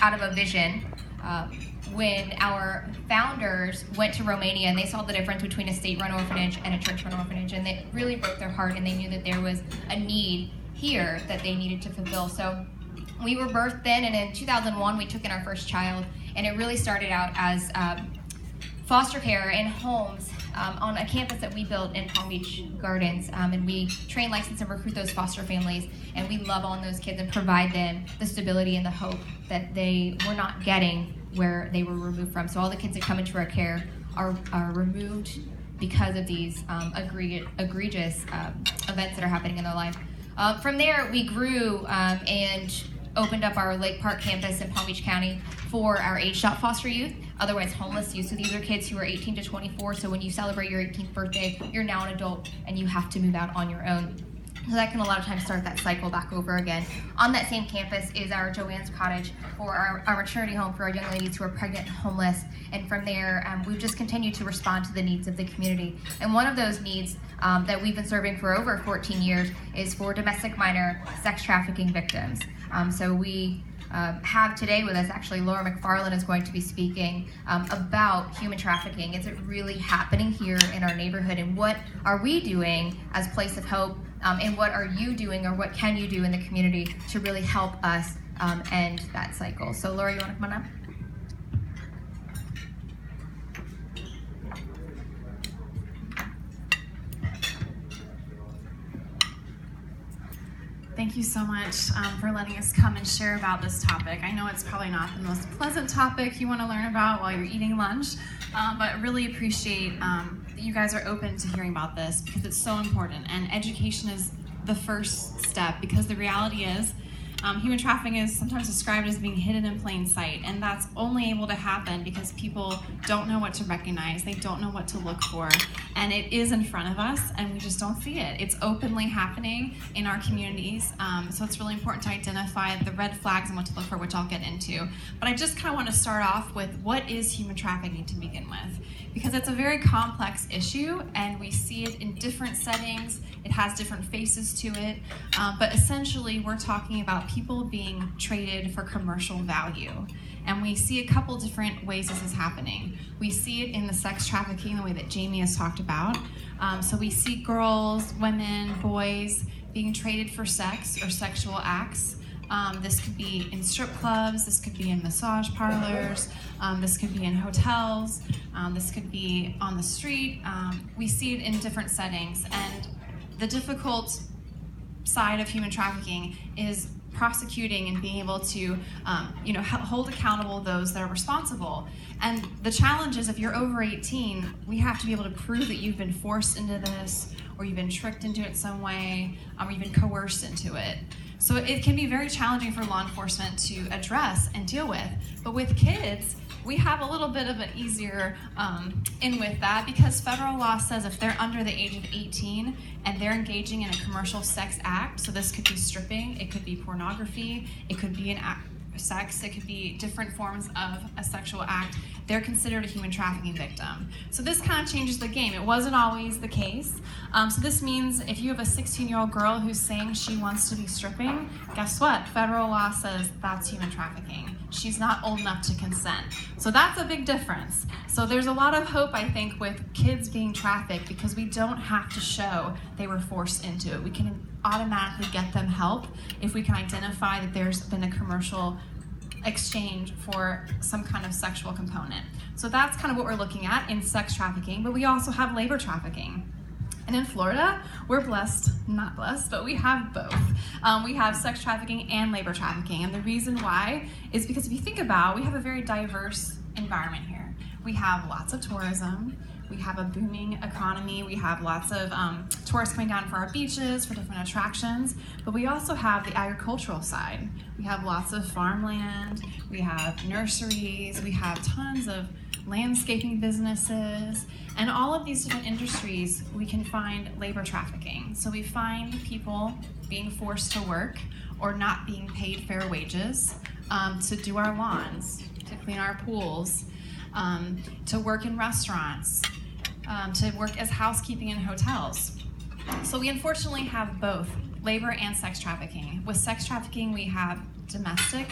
out of a vision when our founders went to Romania and they saw the difference between a state-run orphanage and a church-run orphanage, and it really broke their heart, and they knew that there was a need here that they needed to fulfill. So we were birthed then, and in 2001 we took in our first child, and it really started out as foster care in homes on a campus that we built in Palm Beach Gardens, and we train, license, and recruit those foster families, and we love on those kids and provide them the stability and the hope that they were not getting where they were removed from. So all the kids that come into our care are removed because of these egregious events that are happening in their life. From there, we grew and opened up our Lake Park campus in Palm Beach County for our age-out foster youth, otherwise homeless youth. So these are kids who are 18 to 24, so when you celebrate your 18th birthday, you're now an adult and you have to move out on your own. So that can a lot of times start that cycle back over again. On that same campus is our Joanne's Cottage for our maternity home for our young ladies who are pregnant and homeless. And from there, we've just continued to respond to the needs of the community. And one of those needs that we've been serving for over 14 years is for domestic minor sex trafficking victims. So we have today with us, actually, Laura McFarland is going to be speaking about human trafficking. Is it really happening here in our neighborhood? And what are we doing as Place of Hope? And what are you doing, or what can you do in the community to really help us end that cycle? So Laura, you want to come on up? Thank you so much for letting us come and share about this topic. I know it's probably not the most pleasant topic you want to learn about while you're eating lunch, but really appreciate that you guys are open to hearing about this, because it's so important, and education is the first step, because the reality is human trafficking is sometimes described as being hidden in plain sight, and that's only able to happen because people don't know what to recognize, they don't know what to look for, and it is in front of us and we just don't see it. It's openly happening in our communities, so it's really important to identify the red flags and what to look for, which I'll get into. But I just kind of want to start off with, what is human trafficking to begin with? Because it's a very complex issue and we see it in different settings, it has different faces to it, but essentially we're talking about people being traded for commercial value. And we see a couple different ways this is happening. We see it in the sex trafficking, the way that Jamie has talked about. So we see girls, women, boys being traded for sex or sexual acts. This could be in strip clubs, this could be in massage parlors, this could be in hotels, this could be on the street. We see it in different settings, and the difficult side of human trafficking is prosecuting and being able to hold accountable those that are responsible. And the challenge is, if you're over 18, we have to be able to prove that you've been forced into this, or you've been tricked into it some way, or you've been coerced into it. So it can be very challenging for law enforcement to address and deal with. But with kids, we have a little bit of an easier in with that, because federal law says if they're under the age of 18 and they're engaging in a commercial sex act, so this could be stripping, it could be pornography, it could be an act of sex, it could be different forms of a sexual act, they're considered a human trafficking victim. So this kind of changes the game. It wasn't always the case. So this means if you have a 16-year-old girl who's saying she wants to be stripping, guess what? Federal law says that's human trafficking. She's not old enough to consent. So that's a big difference. So there's a lot of hope, I think, with kids being trafficked, because we don't have to show they were forced into it. We can automatically get them help if we can identify that there's been a commercial exchange for some kind of sexual component. So that's kind of what we're looking at in sex trafficking, but we also have labor trafficking. And in Florida, we're blessed, not blessed, but we have both. We have sex trafficking and labor trafficking. And the reason why is because if you think about, we have a very diverse environment here. We have lots of tourism. We have a booming economy. We have lots of tourists coming down for our beaches, for different attractions. But we also have the agricultural side. We have lots of farmland. We have nurseries. We have tons of landscaping businesses. And all of these different industries, we can find labor trafficking. So we find people being forced to work or not being paid fair wages to do our lawns, to clean our pools, to work in restaurants, to work as housekeeping in hotels. So we unfortunately have both labor and sex trafficking. With sex trafficking, we have domestic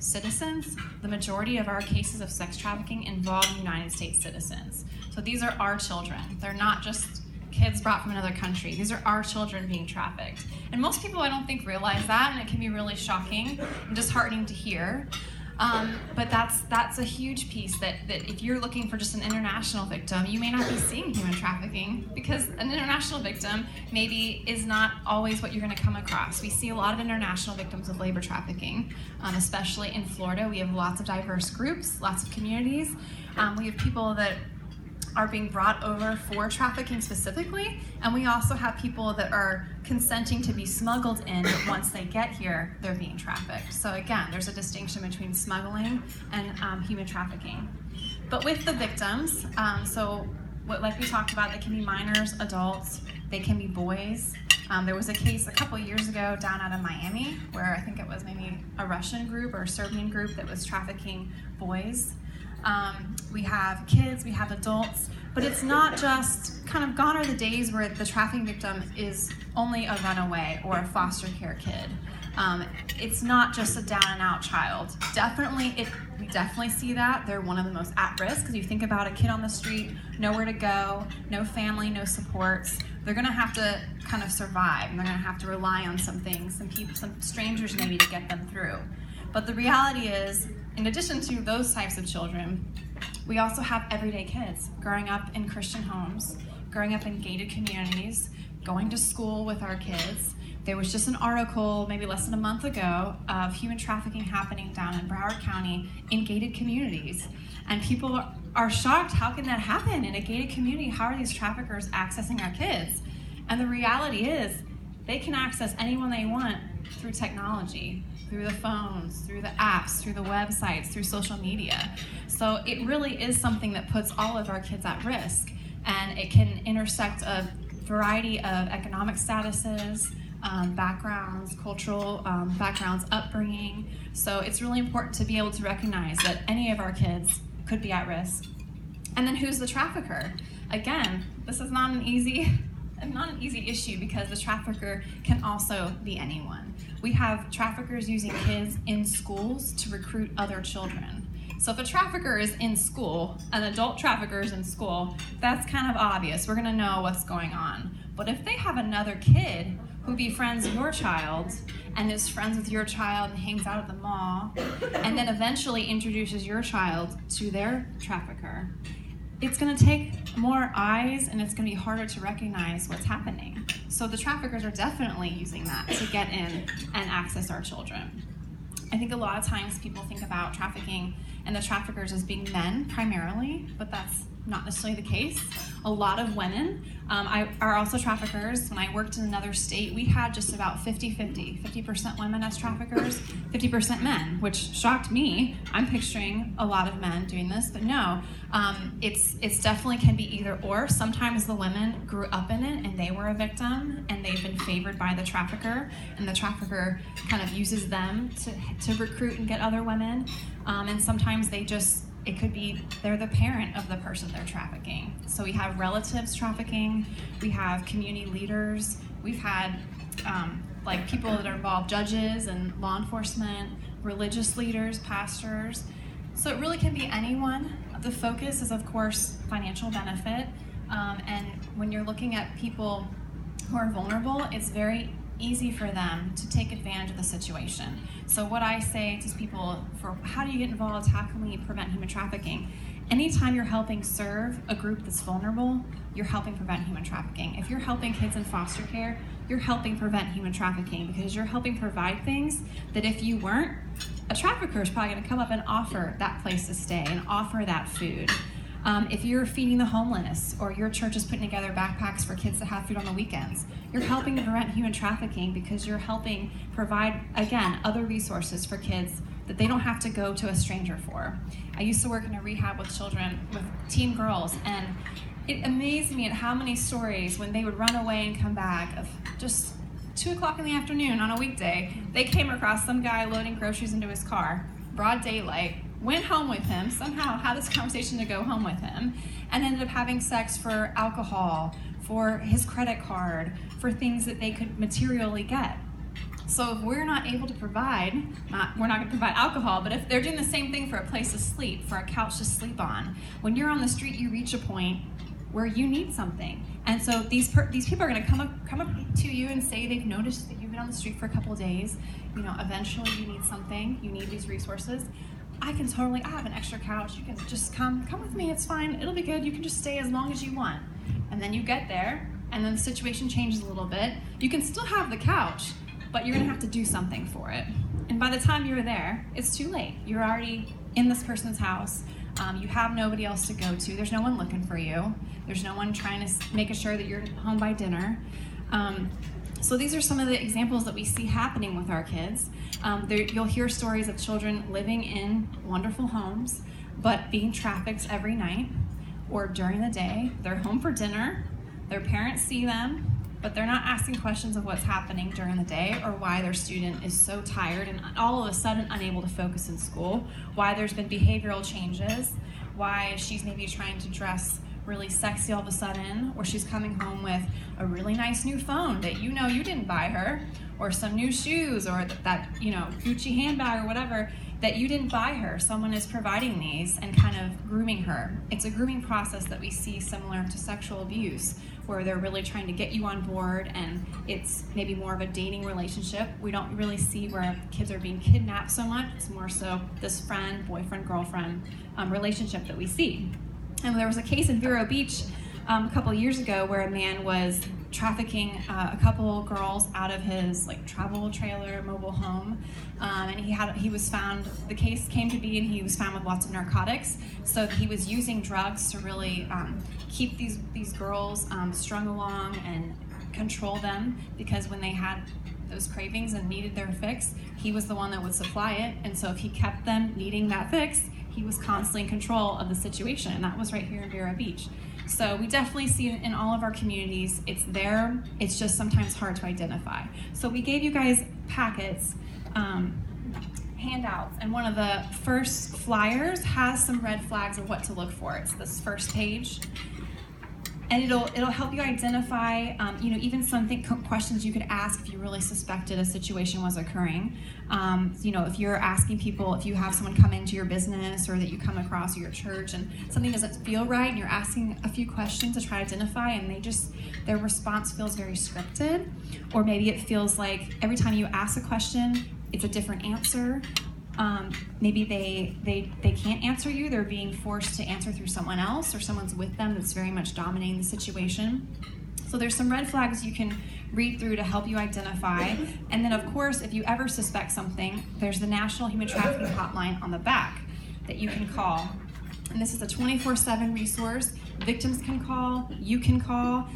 citizens, the majority of our cases of sex trafficking involve United States citizens. So these are our children. They're not just kids brought from another country. These are our children being trafficked. And most people, I don't think, realize that, and it can be really shocking and disheartening to hear. But that's a huge piece that if you're looking for just an international victim, you may not be seeing human trafficking, because an international victim maybe is not always what you're going to come across. We see a lot of international victims of labor trafficking, especially in Florida. We have lots of diverse groups, lots of communities. We have people that are being brought over for trafficking specifically, and we also have people that are consenting to be smuggled in, but once they get here, they're being trafficked. So again, there's a distinction between smuggling and human trafficking. But with the victims, like we talked about, they can be minors, adults, they can be boys. There was a case a couple of years ago down out of Miami where I think it was maybe a Russian group or a Serbian group that was trafficking boys. We have kids, we have adults, but it's not just kind of gone are the days where the trafficking victim is only a runaway or a foster care kid. It's not just a down and out child. We definitely see that. They're one of the most at risk, because you think about a kid on the street, nowhere to go, no family, no supports. They're gonna have to kind of survive, and they're gonna have to rely on some things, some strangers maybe to get them through. But the reality is, in addition to those types of children, we also have everyday kids growing up in Christian homes, growing up in gated communities, going to school with our kids. There was just an article maybe less than a month ago of human trafficking happening down in Broward County in gated communities. And people are shocked, how can that happen in a gated community? How are these traffickers accessing our kids? And the reality is, they can access anyone they want through technology, through the phones, through the apps, through the websites, through social media. So it really is something that puts all of our kids at risk, and it can intersect a variety of economic statuses, backgrounds, cultural backgrounds, upbringing. So it's really important to be able to recognize that any of our kids could be at risk. And then who's the trafficker? Again, this is not an easy issue, because the trafficker can also be anyone. We have traffickers using kids in schools to recruit other children. So if a trafficker is in school, an adult trafficker is in school, that's kind of obvious. We're gonna know what's going on. But if they have another kid who befriends your child and is friends with your child and hangs out at the mall, and then eventually introduces your child to their trafficker, it's going to take more eyes, and it's going to be harder to recognize what's happening. So the traffickers are definitely using that to get in and access our children. I think a lot of times people think about trafficking and the traffickers as being men primarily, but that's not necessarily the case. A lot of women are also traffickers. When I worked in another state, we had just about 50-50, 50% women as traffickers, 50% men, which shocked me. I'm picturing a lot of men doing this, but no, it's definitely can be either or. Sometimes the women grew up in it and they were a victim and they've been favored by the trafficker, and the trafficker kind of uses them to recruit and get other women. And sometimes it could be they're the parent of the person they're trafficking. So we have relatives trafficking, we have community leaders, we've had like people that are involved, judges and law enforcement, religious leaders, pastors. So it really can be anyone. The focus is, of course, financial benefit. And when you're looking at people who are vulnerable, it's very easy for them to take advantage of the situation. So what I say to people for how do you get involved, how can we prevent human trafficking? Anytime you're helping serve a group that's vulnerable, you're helping prevent human trafficking. If you're helping kids in foster care, you're helping prevent human trafficking, because you're helping provide things that if you weren't, a trafficker is probably gonna come up and offer that place to stay and offer that food. If you're feeding the homeless, or your church is putting together backpacks for kids that have food on the weekends, you're helping to prevent human trafficking, because you're helping provide, again, other resources for kids that they don't have to go to a stranger for. I used to work in a rehab with children, with teen girls, and it amazed me at how many stories when they would run away and come back of just 2 o'clock in the afternoon on a weekday, they came across some guy loading groceries into his car, broad daylight, went home with him, somehow had this conversation to go home with him, and ended up having sex for alcohol, for his credit card, for things that they could materially get. So if we're not able to provide, we're not going to provide alcohol, but if they're doing the same thing for a place to sleep, for a couch to sleep on, when you're on the street, you reach a point where you need something. And so these people are going to come up to you and say they've noticed that you've been on the street for a couple of days. Eventually you need something, you need these resources. I have an extra couch. You can just come with me. It's fine. It'll be good. You can just stay as long as you want. And then you get there, and then the situation changes a little bit. You can still have the couch, but you're going to have to do something for it. And by the time you're there, it's too late. You're already in this person's house. You have nobody else to go to. There's no one looking for you. There's no one trying to make sure that you're home by dinner. So these are some of the examples that we see happening with our kids. You'll hear stories of children living in wonderful homes, but being trafficked every night or during the day. They're home for dinner. Their parents see them, but they're not asking questions of what's happening during the day or why their student is so tired and all of a sudden unable to focus in school, why there's been behavioral changes, why she's maybe trying to dress really sexy all of a sudden, or she's coming home with a really nice new phone that you didn't buy her, or some new shoes, or that Gucci handbag or whatever that you didn't buy her. Someone is providing these and kind of grooming her. It's a grooming process that we see similar to sexual abuse, where they're really trying to get you on board, and it's maybe more of a dating relationship. We don't really see where kids are being kidnapped so much. It's more so this friend, boyfriend, girlfriend relationship that we see. And there was a case in Vero Beach a couple years ago where a man was trafficking a couple girls out of his travel trailer mobile home, and he was found. The case came to be, and he was found with lots of narcotics. So he was using drugs to really keep these girls strung along and control them, because when they had those cravings and needed their fix, he was the one that would supply it. And so if he kept them needing that fix, he was constantly in control of the situation, and that was right here in Vero Beach. So we definitely see it in all of our communities. It's there. It's just sometimes hard to identify. So we gave you guys packets, handouts, and one of the first flyers has some red flags of what to look for. It's this first page. And it'll help you identify, even questions you could ask if you really suspected a situation was occurring. If you're asking people, if you have someone come into your business or that you come across your church and something doesn't feel right, and you're asking a few questions to try to identify, and their response feels very scripted, or maybe it feels like every time you ask a question, it's a different answer. Maybe they can't answer you. They're being forced to answer through someone else, or someone's with them that's very much dominating the situation. So there's some red flags you can read through to help you identify. And then, of course, if you ever suspect something, there's the National Human Trafficking Hotline on the back that you can call. And this is a 24/7 resource. Victims can call, you can call.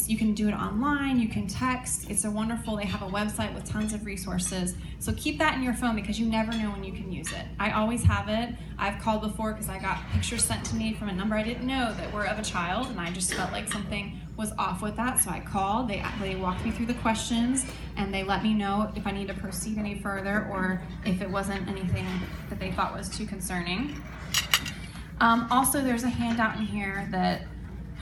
You can do it online, you can text. They have a website with tons of resources. So keep that in your phone, because you never know when you can use it. I always have it. I've called before because I got pictures sent to me from a number I didn't know that were of a child, and I just felt like something was off with that. So I called, they walked me through the questions, and they let me know if I need to proceed any further, or if it wasn't anything that they thought was too concerning. Also, there's a handout in here that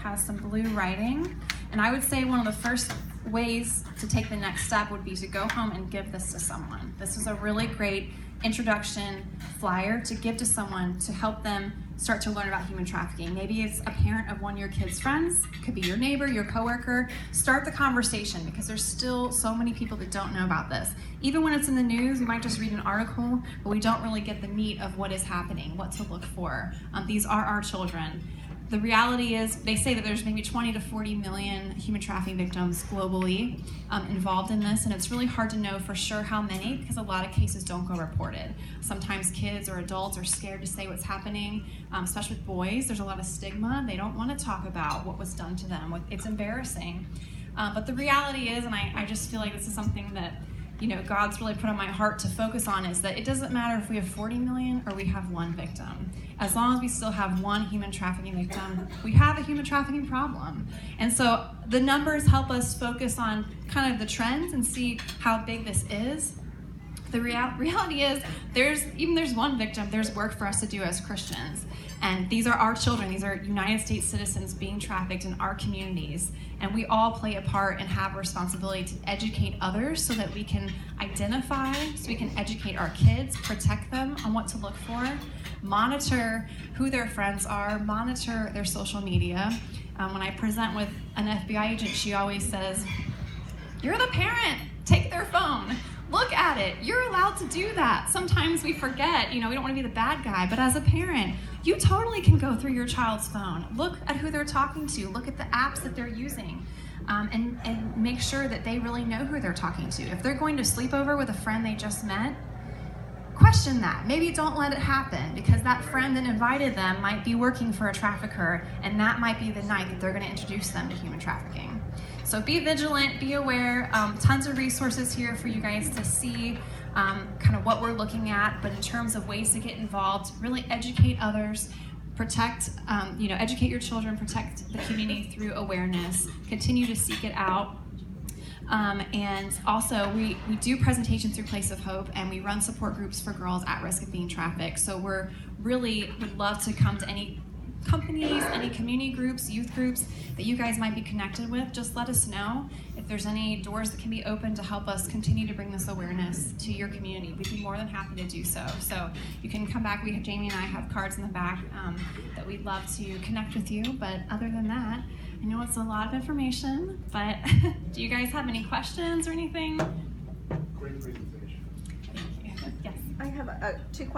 has some blue writing, and I would say one of the first ways to take the next step would be to go home and give this to someone. This is a really great introduction flyer to give to someone to help them start to learn about human trafficking. Maybe it's a parent of one of your kids' friends, it could be your neighbor, your coworker. Start the conversation, because there's still so many people that don't know about this. Even when it's in the news, we might just read an article, but we don't really get the meat of what is happening, what to look for. These are our children. The reality is, they say that there's maybe 20 to 40 million human trafficking victims globally involved in this, and it's really hard to know for sure how many, because a lot of cases don't go reported. Sometimes kids or adults are scared to say what's happening, especially with boys. There's a lot of stigma. They don't want to talk about what was done to them. It's embarrassing. But the reality is, and I just feel like this is something that God's really put on my heart to focus on, is that it doesn't matter if we have 40 million or we have one victim. As long as we still have one human trafficking victim, we have a human trafficking problem. And so the numbers help us focus on kind of the trends and see how big this is. The reality is there's one victim, there's work for us to do as Christians. And these are our children. These are United States citizens being trafficked in our communities. And we all play a part and have a responsibility to educate others so that we can identify, so we can educate our kids, protect them on what to look for, monitor who their friends are, monitor their social media. When I present with an FBI agent, she always says, "You're the parent, take their phone. Look at it. You're allowed to do that." Sometimes we forget, we don't want to be the bad guy, but as a parent, you totally can go through your child's phone. Look at who they're talking to. Look at the apps that they're using, and make sure that they really know who they're talking to. If they're going to sleep over with a friend they just met, question that. Maybe don't let it happen, because that friend that invited them might be working for a trafficker, and that might be the night that they're going to introduce them to human trafficking. So be vigilant, be aware. Tons of resources here for you guys to see kind of what we're looking at, but in terms of ways to get involved, really educate others, protect, educate your children, protect the community through awareness, continue to seek it out. And also, we do presentations through Place of Hope, and we run support groups for girls at risk of being trafficked. So would love to come to any companies, any community groups, youth groups that you guys might be connected with. Just let us know if there's any doors that can be opened to help us continue to bring this awareness to your community. We'd be more than happy to do so. So you can come back. Jamie and I have cards in the back that we'd love to connect with you. But other than that, I know it's a lot of information, but do you guys have any questions or anything? Great presentation. Thank you. Yes. I have two questions.